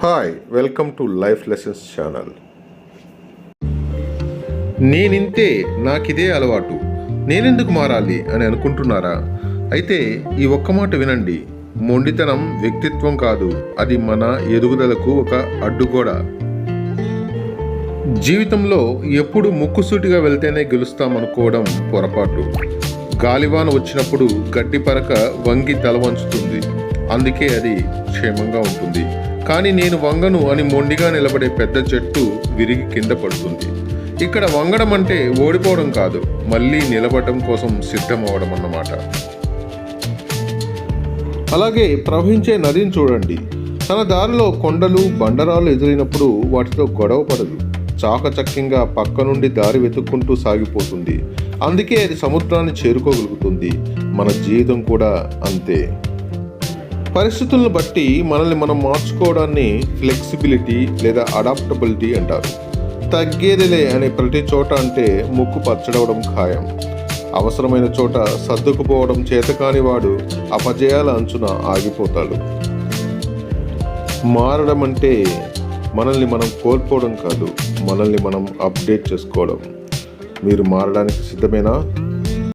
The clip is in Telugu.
Hi welcome to life lessons channel. నేనింతే, నాకిదే అలవాటు, నేనెందుకు మారాలి అని అనుకుంటున్నారా? అయితే ఈ ఒక్క మాట వినండి. మొండితనం వ్యక్తిత్వం కాదు, అది మన ఎదుగుదలకు ఒక అడ్డుగోడ. జీవితంలో ఎప్పుడు ముక్కుసూటిగా వెళ్తేనే గెలుస్తామనుకోవడం పొరపాటు. గాలివాన వచ్చినప్పుడు గడ్డి పరక వంగి తల వంచుతుంది, అందుకే అది క్షేమంగా ఉంటుంది. కానీ నేను వంగను అని మొండిగా నిలబడే పెద్ద చెట్టు విరిగి కింద పడుతుంది. ఇక్కడ వంగడం అంటే ఓడిపోవడం కాదు, మళ్ళీ నిలబడటం కోసం సిద్ధమవడం అన్నమాట. అలాగే ప్రవహించే నదిని చూడండి. తన దారిలో కొండలు బండరాలు ఎదురైనప్పుడు వాటితో గొడవ పడదు, చాకచక్యంగా పక్క నుండి దారి వెతుక్కుంటూ సాగిపోతుంది. అందుకే అది సముద్రాన్ని చేరుకోగలుగుతుంది. మన జీవితం కూడా అంతే. పరిస్థితులను బట్టి మనల్ని మనం మార్చుకోవడాన్ని ఫ్లెక్సిబిలిటీ లేదా అడాప్టబిలిటీ అంటారు. తగ్గేదిలే అనే ప్రతి చోట అంటే ముక్కు పచ్చడవడం ఖాయం. అవసరమైన చోట సర్దుకుపోవడం చేతకాని వాడు అపజయాల అంచున ఆగిపోతాడు. మారడం అంటే మనల్ని మనం కోల్పోవడం కాదు, మనల్ని మనం అప్డేట్ చేసుకోవడం. మీరు మారడానికి సిద్ధమేనా?